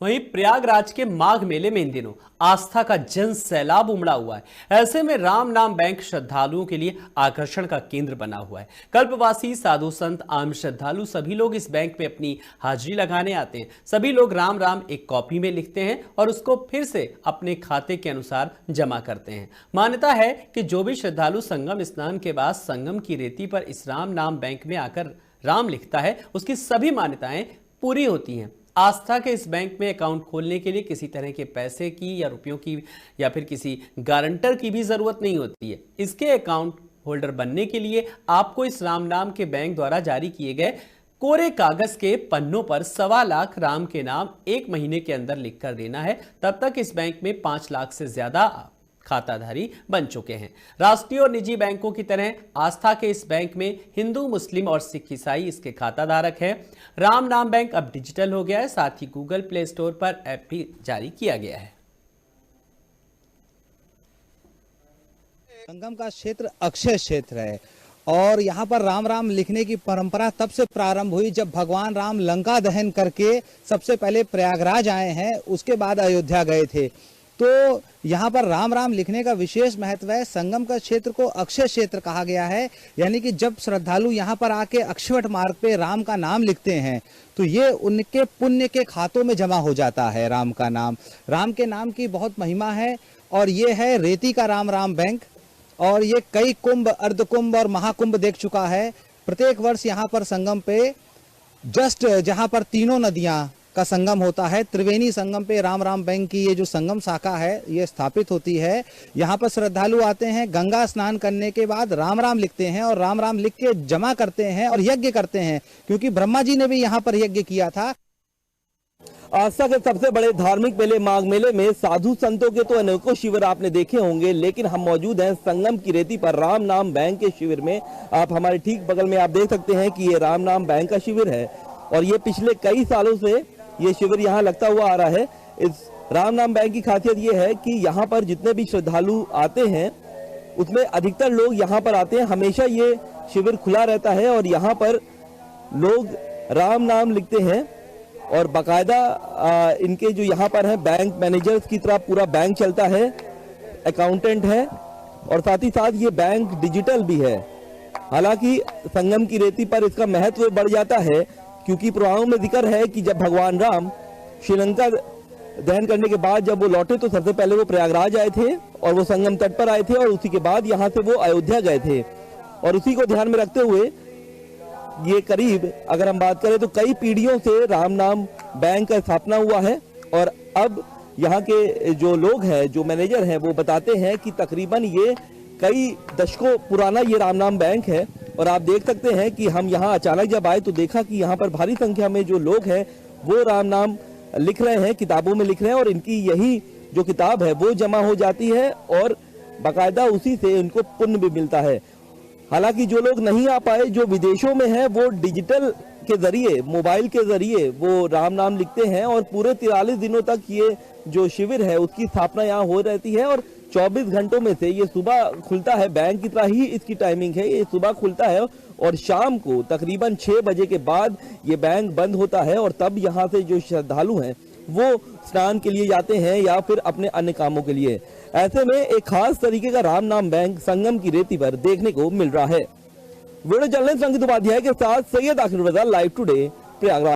वहीं प्रयागराज के माघ मेले में इन दिनों आस्था का जन सैलाब उमड़ा हुआ है। ऐसे में राम नाम बैंक श्रद्धालुओं के लिए आकर्षण का केंद्र बना हुआ है। कल्पवासी, साधु संत, आम श्रद्धालु सभी लोग इस बैंक में अपनी हाजिरी लगाने आते हैं। सभी लोग राम राम एक कॉपी में लिखते हैं और उसको फिर से अपने खाते के अनुसार जमा करते हैं। मान्यता है कि जो भी श्रद्धालु संगम स्नान के बाद संगम की रेती पर इस राम नाम बैंक में आकर राम लिखता है, उसकी सभी मान्यताएं पूरी होती हैं। आस्था के इस बैंक में अकाउंट खोलने के लिए किसी तरह के पैसे की या रुपयों की या फिर किसी गारंटर की भी जरूरत नहीं होती है। इसके अकाउंट होल्डर बनने के लिए आपको इस राम नाम के बैंक द्वारा जारी किए गए कोरे कागज के पन्नों पर 1.25 लाख राम के नाम 1 महीने के अंदर लिखकर देना है। तब तक इस बैंक में 5 लाख से ज्यादा खाताधारी बन चुके हैं। राष्ट्रीय और निजी बैंकों की तरह आस्था के इस बैंक में हिंदू, मुस्लिम और सिख ईसाई इसके खाताधारक हैं। राम नाम बैंक अब डिजिटल हो गया है, साथ ही गूगल प्ले स्टोर पर ऐप भी जारी किया गया है। संगम का क्षेत्र अक्षय क्षेत्र है और यहाँ पर राम राम लिखने की परंपरा तब से प्रारंभ हुई जब भगवान राम लंका दहन करके सबसे पहले प्रयागराज आए हैं, उसके बाद अयोध्या गए थे। तो यहाँ पर राम राम लिखने का विशेष महत्व है। संगम का क्षेत्र को अक्षय क्षेत्र कहा गया है, यानी कि जब श्रद्धालु यहाँ पर आके अक्षवट मार्ग पे राम का नाम लिखते हैं तो ये उनके पुण्य के खातों में जमा हो जाता है। राम का नाम, राम के नाम की बहुत महिमा है और ये है रेती का राम राम बैंक और ये कई कुंभ, अर्धकुंभ और महाकुंभ देख चुका है। प्रत्येक वर्ष यहाँ पर संगम पे जस्ट जहाँ पर तीनों नदियाँ का संगम होता है, त्रिवेणी संगम पे राम राम बैंक की ये जो संगम शाखा है ये स्थापित होती है। यहाँ पर श्रद्धालु आते हैं, गंगा स्नान करने के बाद राम राम लिखते हैं और राम राम लिख के जमा करते हैं और यज्ञ करते हैं, क्योंकि ब्रह्मा जी ने भी यहाँ पर यज्ञ किया था। आस्था के सबसे बड़े धार्मिक मेले माघ मेले में साधु संतों के तो अनेकों शिविर आपने देखे होंगे, लेकिन हम मौजूद हैं संगम की रेती पर राम नाम बैंक के शिविर में। आप हमारे ठीक बगल में आप देख सकते हैं कि ये राम नाम बैंक का शिविर है और ये पिछले कई सालों से ये शिविर यहाँ लगता हुआ आ रहा है। इस राम नाम बैंक की खासियत ये है कि यहाँ पर जितने भी श्रद्धालु आते हैं उसमें अधिकतर लोग यहाँ पर आते हैं। हमेशा ये शिविर खुला रहता है और यहाँ पर लोग राम नाम लिखते हैं और बाकायदा इनके जो यहाँ पर है बैंक मैनेजर्स की तरह पूरा बैंक चलता है, अकाउंटेंट है और साथ ही साथ ये बैंक डिजिटल भी है। हालांकि संगम की रेती पर इसका महत्व बढ़ जाता है क्योंकि पुराणों में जिक्र है कि जब भगवान राम श्रीलंका दहन करने के बाद जब वो लौटे तो सबसे पहले वो प्रयागराज आए थे और वो संगम तट पर आए थे और उसी के बाद यहाँ से वो अयोध्या गए थे। और उसी को ध्यान में रखते हुए ये करीब अगर हम बात करें तो कई पीढ़ियों से राम नाम बैंक का स्थापना हुआ है और अब यहाँ के जो लोग हैं, जो मैनेजर हैं, वो बताते हैं कि तकरीबन ये कई दशकों पुराना ये राम नाम बैंक है। और आप देख सकते हैं कि हम यहाँ अचानक जब आए तो देखा कि यहाँ पर भारी संख्या में जो लोग हैं वो राम नाम लिख रहे हैं, किताबों में लिख रहे हैं और इनकी यही जो किताब है वो जमा हो जाती है और बाकायदा उसी से इनको पुण्य भी मिलता है। हालांकि जो लोग नहीं आ पाए, जो विदेशों में हैं, वो डिजिटल के जरिए, मोबाइल के जरिए वो राम नाम लिखते हैं और पूरे 43 दिनों तक ये जो शिविर है उसकी स्थापना यहाँ हो रहती है और 24 घंटों में से ये सुबह खुलता है, बैंक की तरह ही इसकी टाइमिंग है, ये सुबह खुलता है और शाम को तकरीबन 6 बजे के बाद ये बैंक बंद होता है और तब यहाँ से जो श्रद्धालु हैं वो स्नान के लिए जाते हैं या फिर अपने अन्य कामों के लिए। ऐसे में एक खास तरीके का राम नाम बैंक संगम की रेती पर देखने को मिल रहा है। वीडियो जर्नलिस्ट अंकित उपाध्याय के साथ सैयद आखिर रजा, लाइव टुडे, प्रयागराज।